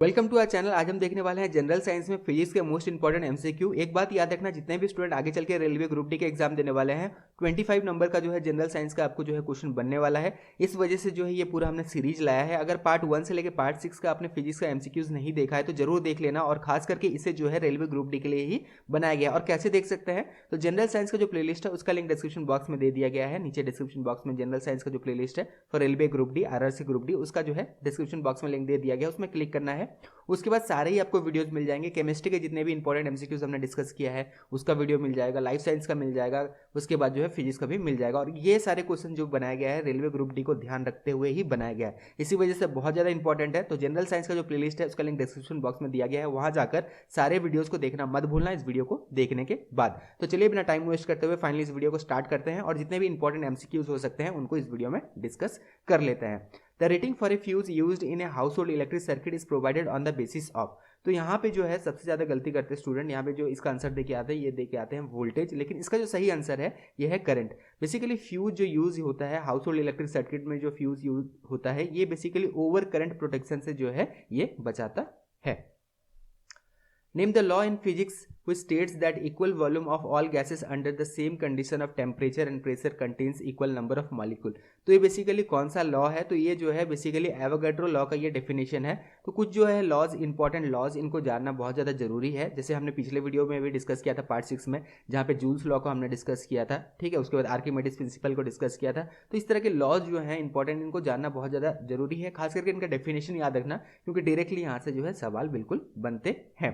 Welcome to our channel. आज हम देखने वाले हैं जनरल साइंस में फिजिक्स के मोस्ट इंपॉर्टेंट एमसीक्यू। एक बात याद रखना, जितने भी स्टूडेंट आगे चल के रेलवे ग्रुप डी के एग्जाम देने वाले हैं 25 नंबर का जो है जनरल साइंस का आपको जो है क्वेश्चन बनने वाला है। इस वजह से जो है ये पूरा हमने सीरीज लाया है। अगर पार्ट 1 से लेकर पार्ट 6 का आपने फिजिक्स का एमसीक्यूज नहीं देखा है तो जरूर देख लेना, और खास करके इसे जो है रेलवे ग्रुप डी के लिए ही बनाया गया। और कैसे देख सकते हैं तो जनरल साइंस का जो प्लेलिस्ट है उसका लिंक डिस्क्रिप्शन बॉक्स में दे दिया गया है। नीचे डिस्क्रिप्शन बॉक्स में जनरल साइंस का जो प्लेलिस्ट है for railway group D, RRC group D, उसका जो है डिस्क्रिप्शन बॉक्स में लिंक दे दिया गया, उसमें क्लिक करना है। उसके बाद सारे ही आपको वीडियोस मिल जाएंगे। केमिस्ट्री के जितने भी इंपॉर्टेंट एमसीक्यूज हमने डिस्कस किया है उसका वीडियो मिल जाएगा, लाइफ साइंस का मिल जाएगा, उसके बाद जो है फिजिक्स का भी मिल जाएगा। और ये सारे क्वेश्चन जो बनाया गया है रेलवे ग्रुप डी को ध्यान रखते हुए ही बनाया गया है, इसी वजह से बहुत ज़्यादा इंपॉर्टेंट है। तो जनरल साइंस का जो प्लेलिस्ट है उसका लिंक डिस्क्रिप्शन बॉक्स में दिया गया है, वहां जाकर सारे वीडियोज को देखना मत भूलना इस वीडियो को देखने के बाद। तो चलिए बिना टाइम वेस्ट करते हुए फाइनली इस वीडियो को स्टार्ट करते हैं और जितने भी इंपॉर्टेंट एमसीक्यूज हो सकते हैं उनको इस वीडियो में डिस्कस कर लेते हैं। The rating for a fuse used in a house hold electric circuit is provided on the basis of. तो यहाँ पे जो है सबसे ज़्यादा गलती करते हैं स्टूडेंट, यहाँ पे जो इसका आंसर देके आते हैं ये देके आते हैं वोल्टेज, लेकिन इसका जो सही आंसर है ये है करंट। बेसिकली फ्यूज जो यूज होता है हाउस होल्ड इलेक्ट्रिक सर्किट में, जो फ्यूज यूज होता है ये बेसिकली ओवर करंट प्रोटेक्शन से जो है ये बचाता है। Name the law in physics which states that equal volume of all gases under the same condition of temperature and pressure contains equal number of molecule। तो ये बेसिकली कौन सा लॉ है? तो ये जो है बेसिकली एवोगाड्रो लॉ का ये डेफिनेशन है। तो कुछ जो है लॉज, इंपॉर्टेंट लॉज, इनको जानना बहुत ज़्यादा जरूरी है। जैसे हमने पिछले वीडियो में भी डिस्कस किया था पार्ट 6 में, जहाँ पे जूल्स लॉ को हमने डिस्कस किया था, ठीक है। उसके बाद आर्किमिडीज प्रिंसिपल को डिस्कस किया था। तो इस तरह के लॉज जो है इंपॉर्टेंट, इनको जानना बहुत ज़्यादा जरूरी है, खास करके इनका डेफिनेशन याद रखना, क्योंकि डायरेक्टली यहाँ से जो है सवाल बिल्कुल बनते हैं।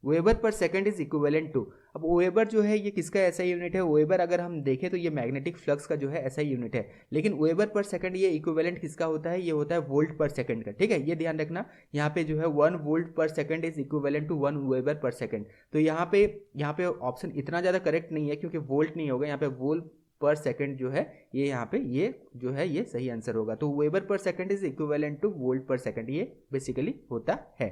Weber per second is equivalent to. अब वेबर जो है ये किसका ऐसा यूनिट है? वेबर अगर हम देखें तो ये मैग्नेटिक फ्लक्स का जो है ऐसा यूनिट है, लेकिन वेबर पर सेकंड ये इक्विवेलेंट किसका होता है? ये होता है वोल्ट पर सेकंड का, ठीक है। ये ध्यान रखना, यहाँ पे जो है 1 volt per second is equivalent to 1 weber per second. तो यहाँ पे ऑप्शन इतना ज़्यादा करेक्ट नहीं है क्योंकि वोल्ट नहीं होगा, यहाँ पे वोल्ट पर सेकंड जो है ये यहाँ पे ये जो है ये सही आंसर होगा। तो weber per second is equivalent two volt per second, ये बेसिकली होता है।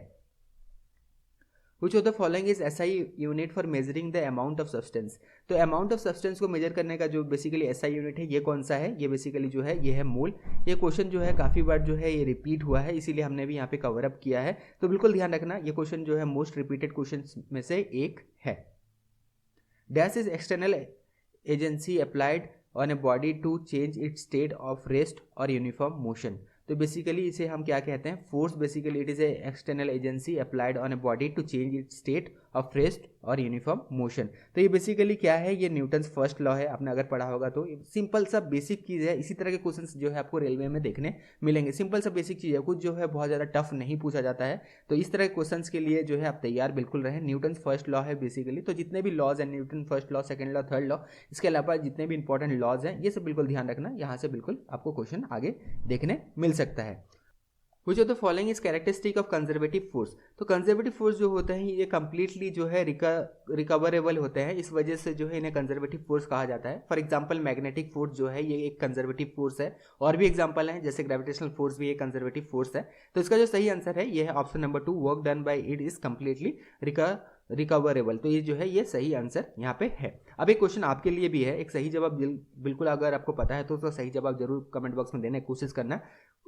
Which of the following is SI unit for measuring the amount of substance? तो अमाउंट ऑफ सब्सटेंस को मेजर करने का जो बेसिकली SI यूनिट है ये कौन सा है? ये बेसिकली जो है ये है मोल। ये क्वेश्चन जो है काफ़ी बार जो है ये रिपीट हुआ है, इसीलिए हमने भी यहाँ पे कवर अप किया है। तो बिल्कुल ध्यान रखना, ये क्वेश्चन जो है मोस्ट रिपीटेड क्वेश्चन में से एक है। Dash is external agency applied on a body to change its state of rest और यूनिफॉर्म मोशन। तो बेसिकली इसे हम क्या कहते हैं? Force. Basically it is a external agency applied on a body to change its state of rest और uniform motion. तो ये बेसिकली क्या है? ये न्यूटन्स फर्स्ट लॉ है, आपने अगर पढ़ा होगा तो। सिंपल सा बेसिक चीज़ है, इसी तरह के क्वेश्चंस जो है आपको रेलवे में देखने मिलेंगे। सिंपल सा बेसिक चीज़ है, कुछ जो है बहुत ज़्यादा टफ नहीं पूछा जाता है। तो इस तरह के क्वेश्चंस के लिए जो है आप तैयार बिल्कुल रहें। न्यूटन्स फर्स्ट लॉ है बेसिकली। तो जितने भी लॉज हैं, Newton first law, second law, third law, इसके अलावा जितने भी इंपॉर्टेंट लॉज हैं ये सब बिल्कुल ध्यान रखना, यहाँ से बिल्कुल आपको क्वेश्चन आगे देखने मिल सकता है। Which of the following is characteristic of conservative force? तो कंजर्वेटिव फोर्स जो होते हैं ये कंप्लीटली जो है रिकवरेबल होते हैं, इस वजह से जो है इन्हें कंजर्वेटिव फोर्स कहा जाता है। फॉर एग्जांपल मैग्नेटिक फोर्स जो है ये एक कंजर्वेटिव फोर्स है, और भी एग्जांपल हैं जैसे ग्रेविटेशनल फोर्स भी एक कंजर्वेटिव फोर्स है। तो इसका जो सही आंसर है ये है option number 2, work done by it is completely recoverable. तो ये जो है ये सही आंसर यहाँ पे है। अब एक क्वेश्चन आपके लिए भी है, एक सही जवाब बिल्कुल अगर आपको पता है तो उसका सही जवाब जरूर कमेंट बॉक्स में देने की कोशिश करना।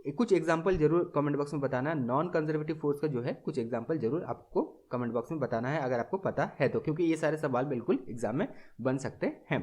कुछ एग्जांपल जरूर कमेंट बॉक्स में बताना, नॉन कंजर्वेटिव फोर्स का जो है कुछ एग्जांपल जरूर आपको कमेंट बॉक्स में बताना है अगर आपको पता है तो, क्योंकि ये सारे सवाल बिल्कुल एग्जाम में बन सकते हैं।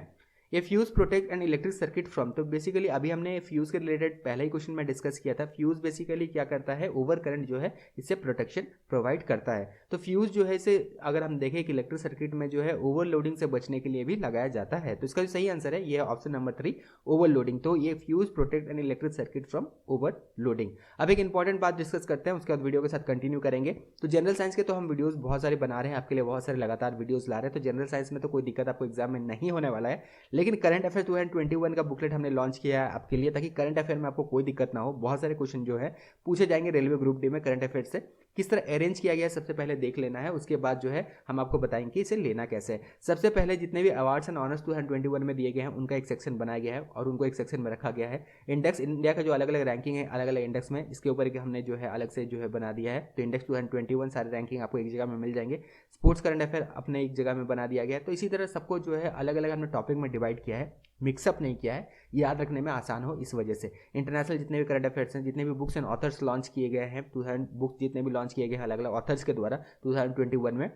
ये fuse protect an electric circuit from. तो बेसिकली अभी हमने फ्यूज के रिलेटेड पहले ही क्वेश्चन में डिस्कस किया था। फ्यूज बेसिकली क्या करता है? ओवर करंट जो है इससे प्रोटेक्शन प्रोवाइड करता है। तो फ्यूज जो है इसे अगर हम देखें कि इलेक्ट्रिक सर्किट में जो है ओवरलोडिंग से बचने के लिए भी लगाया जाता है। तो इसका जो सही आंसर है ये है ऑप्शन नंबर 3, ओवरलोडिंग। तो ये fuse protect an electric circuit from overloading. अब एक इंपॉर्टेंट बात डिस्कस करते हैं, उसके बाद वीडियो के साथ कंटिन्यू करेंगे। तो जनरल साइंस के तो हम वीडियोस बहुत सारे बना रहे हैं, आपके लिए बहुत सारे लगातार वीडियोस ला रहे हैं। तो जनरल साइंस में तो कोई दिक्कत आपको एग्जाम में नहीं होने वाला है, लेकिन करंट अफेयर 2021 का बुकलेट हमने लॉन्च किया है आपके लिए, ताकि करंट अफेयर में आपको कोई दिक्कत ना हो। बहुत सारे क्वेश्चन जो है पूछे जाएंगे रेलवे ग्रुप डी में करंट अफेयर से, किस तरह अरेंज किया गया है सबसे पहले देख लेना है। उसके बाद जो है हम आपको बताएंगे कि इसे लेना कैसे है। सबसे पहले जितने भी अवार्ड्स एंड ऑनर्स 2021 में दिए गए हैं उनका एक सेक्शन बनाया गया है और उनको एक सेक्शन में रखा गया है। इंडेक्स, इंडिया का जो अलग अलग रैंकिंग है अलग अलग इंडेक्स में, इसके ऊपर हमने जो है अलग से जो है बना दिया है। तो इंडेक्स 2021 सारे रैंकिंग आपको एक जगह में मिल जाएंगे। स्पोर्ट्स करंट अफेयर अपने एक जगह में बना दिया गया है। तो इसी तरह सबको जो है अलग अलग हमने टॉपिक में डिवाइड किया है। मिक्सअप नहीं किया है, याद रखने में आसान हो इस वजह से। इंटरनेशनल जितने भी करंट अफेयर्स हैं, जितने भी बुक्स एंड ऑथर्स लॉन्च किए गए हैं, 2000 बुक्स जितने भी लॉन्च किए गए हैं अलग अलग ऑथर्स के द्वारा 2021 में,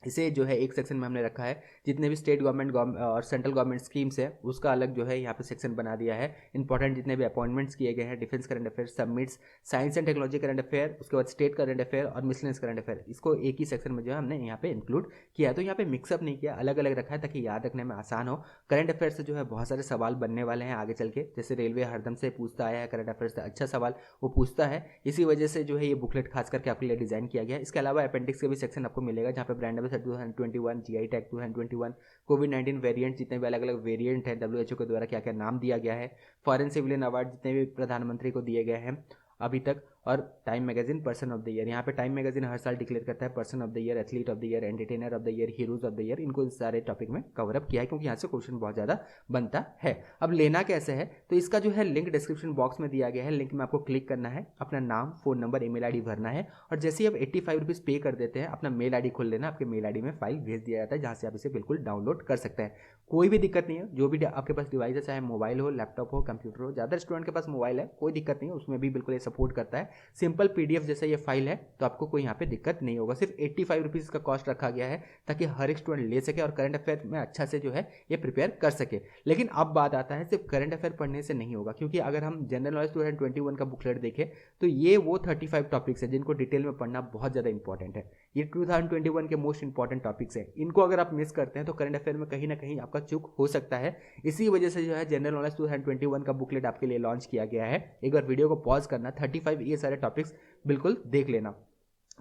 इसे जो है एक सेक्शन में हमने रखा है। जितने भी स्टेट गवर्नमेंट और सेंट्रल गवर्नमेंट स्कीम्स है उसका अलग जो है यहाँ पे सेक्शन बना दिया है। इंपॉर्टेंट जितने भी अपॉइंटमेंट्स किए गए हैं, defence current affair, submits, science and technology current affair, उसके बाद स्टेट करंट अफेयर और मिसलेनियस करंट अफेयर, इसको एक ही सेक्शन में जो है हमने यहाँ पे इंक्लूड किया है। तो यहाँ पे मिक्सअप नहीं किया, अलग अलग रखा है ताकि याद रखने में आसान हो। करंट अफेयर से जो है बहुत सारे सवाल बनने वाले हैं आगे चल के, जैसे रेलवे हरदम से पूछता आया है करंट अफेयर से अच्छा सवाल वो पूछता है, इसी वजह से जो है ये बुकलेट खास करके आपके लिए डिजाइन किया गया है। इसके अलावा अपेंडिक्स का भी सेक्शन आपको मिलेगा जहाँ पे ब्रांड एम्बेसडर 2021, जीआई टैग 2021, कोविड-19 वेरिएंट, जितने भी अलग अलग वेरिएंट है WHO के द्वारा क्या क्या नाम दिया गया है, फॉरेन सिविलियन अवार्ड जितने भी प्रधानमंत्री को दिए गए हैं अभी तक, और time magazine person of the year. यहाँ पे टाइम मैगजीन हर साल डिक्लेयर करता है person of the year, athlete of the year, entertainer of the year, heroes of the year. इनको सारे टॉपिक में कवर अप किया है क्योंकि यहाँ से क्वेश्चन बहुत ज़्यादा बनता है। अब लेना कैसे है, तो इसका जो है लिंक डिस्क्रिप्शन बॉक्स में दिया गया है। लिंक में आपको क्लिक करना है, अपना नाम, फोन नंबर, ईमेल आईडी भरना है, और जैसे ही आप 85 रुपीज़ पे कर देते हैं अपना मेल आईडी खोल लेना, आपके मेल आईडी में फाइल भेज दिया जाता है जहाँ से आप इसे बिल्कुल डाउनलोड कर सकते हैं। कोई भी दिक्कत नहीं है, जो भी आपके पास डिवाइस है, चाहे मोबाइल हो, लैपटॉप हो, कंप्यूटर हो, ज़्यादा स्टूडेंट के पास मोबाइल है, कोई दिक्कत नहीं है, उसमें भी बिल्कुल ये सपोर्ट करता है। सिंपल PDF जैसा ये फाइल है, तो आपको कोई यहाँ पे दिक्कत नहीं होगा। सिर्फ 85 रुपीज़ का कॉस्ट रखा गया है ताकि हर एक स्टूडेंट ले सके और करंट अफेयर में अच्छा से जो है ये प्रिपेयर कर सके। लेकिन अब बात आता है सिर्फ करंट अफेयर पढ़ने से नहीं होगा, क्योंकि अगर हम जनरल नॉलेज 2021 का बुकलेट देखें तो ये वो 35 टॉपिक्स है जिनको डिटेल में पढ़ना बहुत ज़्यादा इंपॉर्टेंट है। ये 2021 के मोस्ट इंपॉर्टेंट टॉपिक्स हैं, इनको अगर आप मिस करते हैं तो करंट अफेयर में कहीं ना कहीं आपका चूक हो सकता है। इसी वजह से जो है जनरल नॉलेज 2021 का बुकलेट आपके लिए लॉन्च किया गया है। एक बार वीडियो को पॉज करना, 35 ये सारे टॉपिक्स बिल्कुल देख लेना।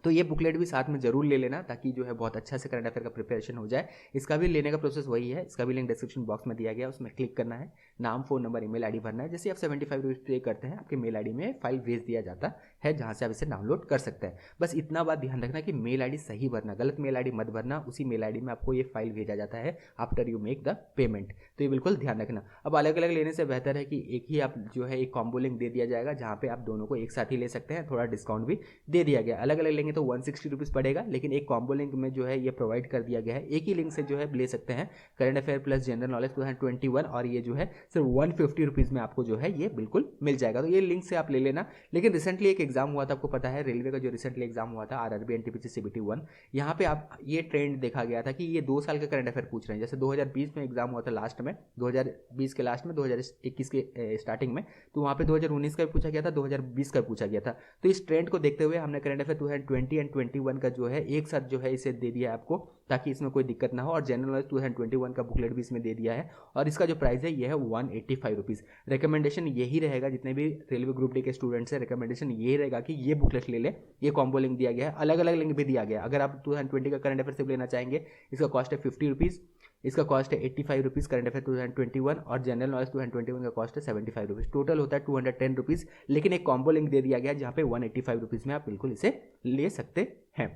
तो ये बुकलेट भी साथ में जरूर ले लेना ताकि जो है बहुत अच्छा से करंट अफेयर का प्रिपरेशन हो जाए। इसका भी लेने का प्रोसेस वही है, इसका भी लिंक डिस्क्रिप्शन बॉक्स में दिया गया, उसमें क्लिक करना है, नाम, फोन नंबर, ईमेल आईडी भरना है। जैसे आप 75 रुपीज़ पे करते हैं आपके मेल आईडी में फाइल भेज दिया जाता है जहाँ से आप इसे डाउनलोड कर सकते हैं। बस इतना बात ध्यान रखना कि मेल आईडी सही भरना, गलत मेल आईडी मत भरना। उसी मेल आईडी में आपको ये फाइल भेजा जाता है after you make the payment, तो ये बिल्कुल ध्यान रखना। अब अलग अलग लेने से बेहतर है कि एक ही आप जो है एक कॉम्बो लिंक दे दिया जाएगा जहाँ पे आप दोनों को एक साथ ही ले सकते हैं, थोड़ा डिस्काउंट भी दे दिया गया। अलग अलग लेंगे तो 160 रुपीज़ पड़ेगा, लेकिन एक कॉम्बो लिंक में जो है ये प्रोवाइड कर दिया गया है। एक ही लिंक से जो है ले सकते हैं current affair plus general knowledge 2021, और ये जो है सिर्फ 150 रुपीज़ में आपको जो है ये बिल्कुल मिल जाएगा। तो ये लिंक से आप ले लेना। लेकिन रिसेंटली एक एग्जाम हुआ था, आपको पता है रेलवे का जो रिसेंटली एग्जाम हुआ था RRB NTPC CBT 1, यहाँ पे आप ये ट्रेंड देखा गया था कि ये 2 साल के करंट अफेयर पूछ रहे हैं। जैसे 2020 में एग्जाम हुआ था लास्ट में, 2020 के लास्ट में, 2021 के स्टार्टिंग में, तो वहाँ पे 2019 का भी पूछा गया था, 2020 का भी पूछा गया था। तो इस ट्रेंड को देखते हुए हमने करंट अफेयर 2020 एंड 21 का जो है एक साथ जो है इसे दे दिया है आपको, ताकि इसमें कोई दिक्कत ना हो। और जनरल नॉलेज 2021 का बुकलेट भी इसमें दे दिया है, और इसका जो प्राइस है ये है 185 रुपीज़। रिकमेंडेशन यही रहेगा, जितने भी रेलवे ग्रुप डी के स्टूडेंट्स हैं, रिकमेंडेशन यही रहेगा कि ये बुकलेट ले ले। ये कॉम्बो लिंक दिया गया है, अलग अलग लिंक भी दिया गया है। अगर आप 2020 का करंट अफेयर सिर्फ लेना चाहेंगे, इसका कॉस्ट है 50 रुपीज़, इसका कॉस्ट है 85 रुपीज़ करंट अफेयर 2021, और जनरल नॉलेज 2021 का कॉस्ट है 75 रुपीज़। टोटल होता है 210 रुपीज़, लेकिन एक कॉम्बो लिंक दे दिया गया जहाँ पे 185 रुपीज़ में आप बिल्कुल इसे ले सकते हैं।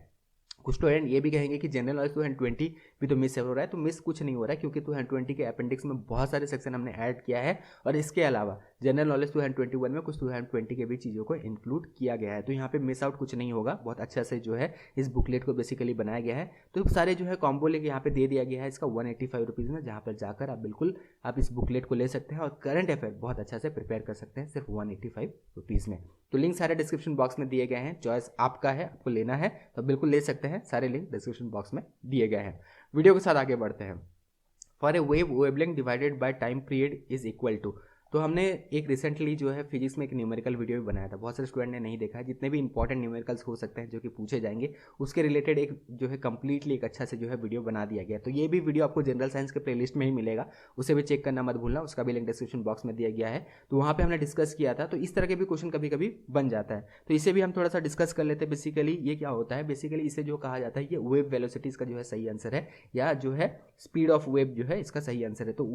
कुछ स्टूडेंट ये भी कहेंगे कि जनरल नॉलेज 2020 भी तो मिस हो रहा है, तो मिस कुछ नहीं हो रहा है, क्योंकि 2020 के अपेंडिक्स में बहुत सारे सेक्शन हमने ऐड किया है, और इसके अलावा जनरल नॉलेज 2021 में कुछ 2020 के भी चीज़ों को इंक्लूड किया गया है। तो यहाँ पे मिस आउट कुछ नहीं होगा, बहुत अच्छा से जो है इस बुकलेट को बेसिकली बनाया गया है। तो सारे जो है कॉम्बो लिंक यहाँ पे दे दिया गया है इसका 185 रुपीज़ में, जहाँ पर जाकर आप बिल्कुल आप इस बुकलेट को ले सकते हैं और करंट अफेयर बहुत अच्छा से प्रिपेयर कर सकते हैं सिर्फ 185 रुपीज़ में। तो लिंक सारे डिस्क्रिप्शन बॉक्स में दिए गए हैं, चॉइस आपका है, आपको लेना है तो बिल्कुल ले सकते हैं। सारे लिंक डिस्क्रिप्शन बॉक्स में दिए गए हैं। वीडियो के साथ आगे बढ़ते हैं। For a wavelength divided by time period is equal to, तो हमने एक रिसेंटली जो है फिजिक्स में एक न्यूमेरिकल वीडियो भी बनाया था, बहुत सारे स्टूडेंट ने नहीं देखा है। जितने भी इंपॉर्टेंट न्यूमेरिकल्स हो सकते हैं जो कि पूछे जाएंगे, उसके रिलेटेड एक जो है कंप्लीटली एक अच्छा से जो है वीडियो बना दिया गया। तो ये भी वीडियो आपको जनरल साइंस के प्लेलिस्ट में ही मिलेगा, उसे भी चेक करना मत भूलना, उसका भी लिंक डिस्क्रिप्शन बॉक्स में दिया गया है। तो वहाँ पर हमने डिस्कस किया था। तो इस तरह के भी क्वेश्चन कभी कभी बन जाता है, तो इसे भी हम थोड़ा सा डिस्कस कर लेते हैं। बेसिकली ये क्या होता है, बेसिकली इसे जो कहा जाता है ये वेव वेलोसिटीज का जो है सही आंसर है, या जो है स्पीड ऑफ वेव जो है इसका सही आंसर है। तो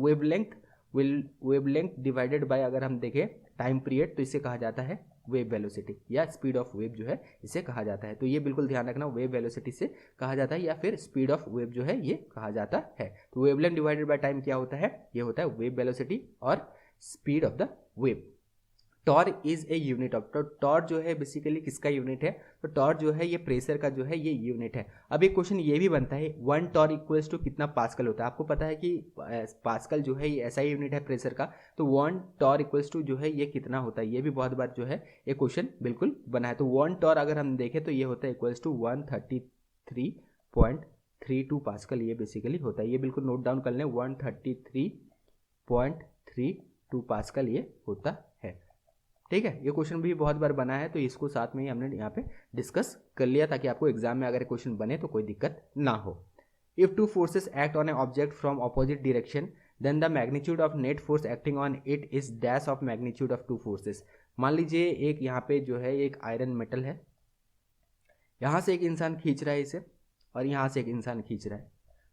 वेवलेंथ डिवाइडेड बाय अगर हम देखें टाइम पीरियड, तो इसे कहा जाता है वेव वेलोसिटी, या स्पीड ऑफ वेव जो है इसे कहा जाता है। तो ये बिल्कुल ध्यान रखना, वेव वेलोसिटी से कहा जाता है या फिर स्पीड ऑफ वेव जो है ये कहा जाता है। तो वेवलेंथ डिवाइडेड बाय टाइम क्या होता है, ये होता है वेव वेलोसिटी और speed of the wave. Torr is a unit of, तो टॉर जो है बेसिकली किसका यूनिट है, तो टॉर जो है ये प्रेशर का जो है ये यूनिट है। अब एक क्वेश्चन ये भी बनता है 1 टॉर इक्वल्स टू कितना पास्कल होता है। आपको पता है कि पास्कल जो है ये ऐसा ही यूनिट है प्रेशर का, तो 1 टॉर इक्वल्स टू जो है ये कितना होता है, ये भी बहुत बार जो है ये क्वेश्चन बिल्कुल बना है। तो 1 टॉर अगर हम देखें तो ये होता है इक्वल्स टू 133.32 पास्कल, ये बेसिकली होता है। ये बिल्कुल नोट डाउन कर लें, 133.32 पास्कल ये होता है। ठीक है, ये क्वेश्चन भी बहुत बार बना है, तो इसको साथ में ही हमने यहाँ पे डिस्कस कर लिया ताकि आपको एग्जाम में अगर क्वेश्चन बने तो कोई दिक्कत ना हो। If two forces act on a object from opposite direction then the magnitude of net force acting on it is dash of magnitude of two forces. मान लीजिए एक यहाँ पे जो है एक आयरन मेटल है, यहाँ से एक इंसान खींच रहा है इसे और यहाँ से एक इंसान खींच रहा है,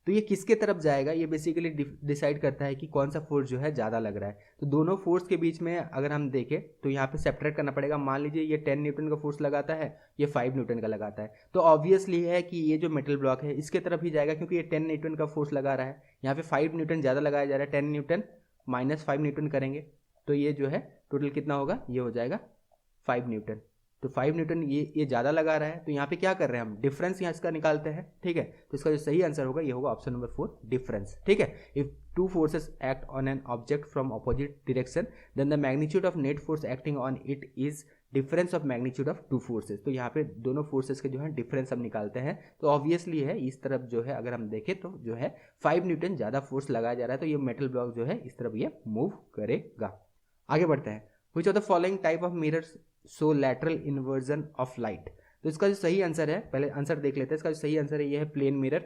तो ये किसके तरफ जाएगा ये बेसिकली डिसाइड करता है कि कौन सा फोर्स जो है ज़्यादा लग रहा है। तो दोनों फोर्स के बीच में अगर हम देखें तो यहाँ पे सेपरेट करना पड़ेगा। मान लीजिए ये 10 न्यूटन का फोर्स लगाता है, ये 5 न्यूटन का लगाता है, तो ऑब्वियसली है कि ये जो मेटल ब्लॉक है इसके तरफ ही जाएगा क्योंकि ये 10 न्यूटन का फोर्स लगा रहा है। यहाँ पे 5 न्यूटन ज़्यादा लगाया जा रहा है, 10 न्यूटन माइनस 5 न्यूटन करेंगे तो ये जो है टोटल कितना होगा, ये हो जाएगा 5 न्यूटन। तो 5 न्यूटन ये ज़्यादा लगा रहा है, तो यहाँ पे क्या कर रहे हैं हम, डिफरेंस यहाँ इसका निकालते हैं। ठीक है, तो इसका जो सही आंसर होगा ये होगा ऑप्शन नंबर 4 डिफरेंस। ठीक है, if two forces act on an object from opposite direction then the magnitude of net force acting on it is difference of magnitude of two forces. तो यहाँ पे दोनों फोर्सेस के जो है डिफरेंस हम निकालते हैं, तो ऑब्वियसली है इस तरफ जो है अगर हम देखें तो जो है 5 न्यूटन ज़्यादा फोर्स लगाया जा रहा है, तो ये मेटल ब्लॉक जो है इस तरफ ये मूव करेगा। आगे बढ़ते हैं, which of the following type of mirrors so lateral inversion of light. तो इसका जो सही आंसर है, पहले आंसर देख लेते हैं। इसका जो सही आंसर है ये है प्लेन मिरर।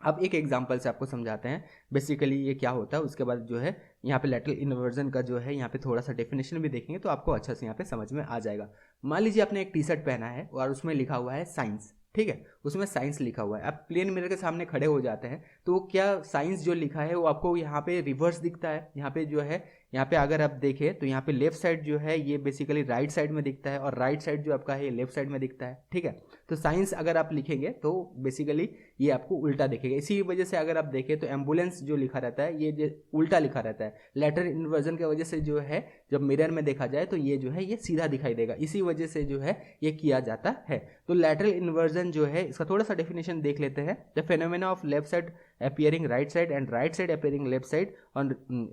अब एक एग्जांपल से आपको समझाते हैं बेसिकली ये क्या होता है, उसके बाद जो है यहाँ पे लैटरल इन्वर्जन का जो है यहाँ पे थोड़ा सा डेफिनेशन भी देखेंगे तो आपको अच्छा से यहाँ पे समझ में आ जाएगा। मान लीजिए आपने एक टी शर्ट पहना है और उसमें लिखा हुआ है साइंस, ठीक है, उसमें साइंस लिखा हुआ है। आप प्लेन मिरर के सामने खड़े हो जाते हैं तो क्या साइंस जो लिखा है वो आपको यहाँ पे रिवर्स दिखता है। यहाँ पे जो है यहाँ पे अगर आप देखें तो यहाँ पे लेफ्ट साइड जो है ये बेसिकली राइट साइड में दिखता है और राइट साइड जो आपका है ये लेफ्ट साइड में दिखता है। ठीक है, तो साइंस अगर आप लिखेंगे तो बेसिकली ये आपको उल्टा दिखेगा। इसी वजह से अगर आप देखें तो एम्बुलेंस जो लिखा रहता है ये उल्टा लिखा रहता है। लेटरल इन्वर्जन की वजह से जो है जब मिरर में देखा जाए तो ये जो है ये सीधा दिखाई देगा, इसी वजह से जो है ये किया जाता है। तो लेटरल इन्वर्जन जो है इसका थोड़ा सा डेफिनेशन देख लेते हैं। The phenomena of left side appearing right side and right side appearing left side on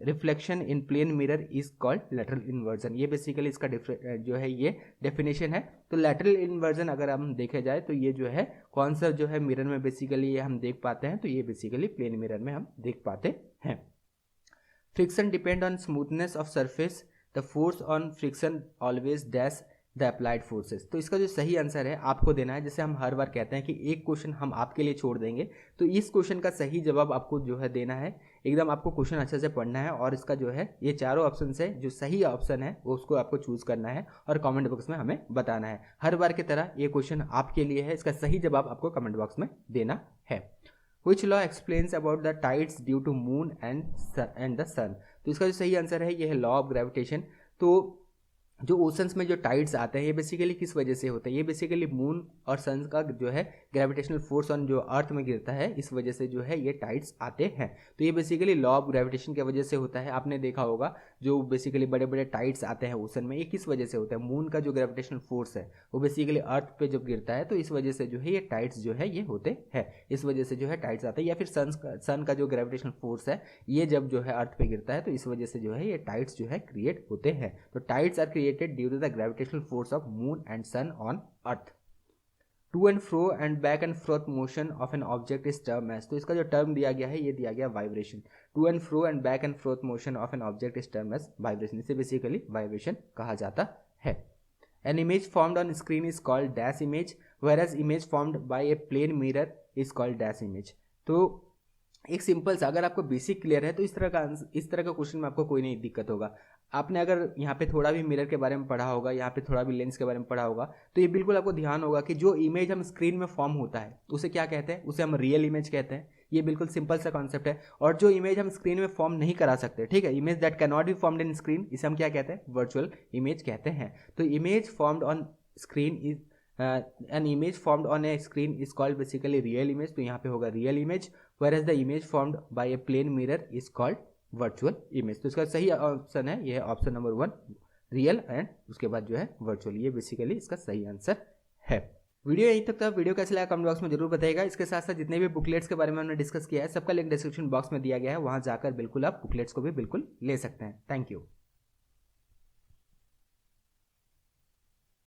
reflection in plane mirror is called lateral inversion। ये बेसिकली इसका जो है ये डेफिनेशन है। तो lateral inversion अगर हम देखे जाए तो ये जो है कौन सा जो है मिरर में बेसिकली ये हम देख पाते हैं, तो ये बेसिकली प्लेन मिरर में हम देख पाते हैं। Friction depend on smoothness of surface, the force on friction always dash the applied forces. तो इसका जो सही आंसर है आपको देना है। जैसे हम हर बार कहते हैं कि एक क्वेश्चन हम आपके लिए छोड़ देंगे, तो इस क्वेश्चन का सही जवाब आपको जो है देना है। एकदम आपको क्वेश्चन अच्छे से पढ़ना है और इसका जो है ये चारों ऑप्शन से जो सही ऑप्शन है वो उसको आपको चूज करना है और कमेंट बॉक्स में हमें बताना है। हर बार की तरह ये क्वेश्चन आपके लिए है, इसका सही जवाब आपको कमेंट बॉक्स में देना है। Which law explains about the tides due to moon and the sun? तो इसका जो सही आंसर है ये है लॉ ऑफ ग्रेविटेशन। तो जो ओशंस में जो टाइड्स आते हैं ये बेसिकली किस वजह से होता है, ये बेसिकली मून और सन का जो है ग्रेविटेशनल फोर्स ऑन जो अर्थ में गिरता है इस वजह से जो है ये टाइड्स आते हैं। तो ये बेसिकली लॉ ऑफ ग्रेविटेशन की वजह से होता है। आपने देखा होगा जो बेसिकली बड़े बड़े टाइड्स आते हैं ओशन में, ये किस वजह से होता है, मून का जो ग्रेविटेशनल फोर्स है वो बेसिकली अर्थ पे जब गिरता है तो इस वजह से जो है ये टाइड्स जो है ये होते हैं, इस वजह से जो है टाइड्स आते हैं। या फिर सन का जो ग्रेविटेशनल फोर्स है ये जब जो है अर्थ पे गिरता है तो इस वजह से जो है ये टाइड्स जो है क्रिएट होते हैं। तो tides are due to the gravitational force of moon and sun on earth। to and fro and back and forth motion of an object is termed as। तो इसका जो टर्म दिया गया है ये दिया गया vibration. to and fro and back and forth motion of an object is termed as vibration। इसे बेसिकली वाइब्रेशन कहा जाता है। an image formed on screen is called dash image whereas image formed by a plane mirror is called dash image। तो एक simple सा, अगर आपको basic clear है तो इस तरह का क्वेश्चन में आपको कोई नहीं दिक्कत होगा। आपने अगर यहाँ पे थोड़ा भी मिरर के बारे में पढ़ा होगा, यहाँ पे थोड़ा भी लेंस के बारे में पढ़ा होगा, तो ये बिल्कुल आपको ध्यान होगा कि जो इमेज हम स्क्रीन में फॉर्म होता है उसे क्या कहते हैं, उसे हम रियल इमेज कहते हैं। ये बिल्कुल सिंपल सा कॉन्सेप्ट है। और जो इमेज हम स्क्रीन में फॉर्म नहीं करा सकते, ठीक है, image that can not be formed in screen, इसे हम क्या कहते हैं, वर्चुअल इमेज कहते हैं। तो image formed on screen is an image formed on a screen is called basically real image। तो यहाँ पे होगा real image whereas the image formed by a plane mirror is called virtual image। तो इसका सही ऑप्शन है, यह है ऑप्शन नंबर 1 रियल एंड उसके बाद जो है वर्चुअल। ये बेसिकली इसका सही आंसर है। वीडियो यहीं तक था। वीडियो कैसा लगा कमेंट बॉक्स में जरूर बताइएगा। इसके साथ साथ जितने भी बुकलेट्स के बारे में हमने डिस्कस किया है सबका लिंक डिस्क्रिप्शन बॉक्स में दिया गया है, वहां जाकर बिल्कुल आप बुकलेट्स को भी बिल्कुल ले सकते हैं। Thank you.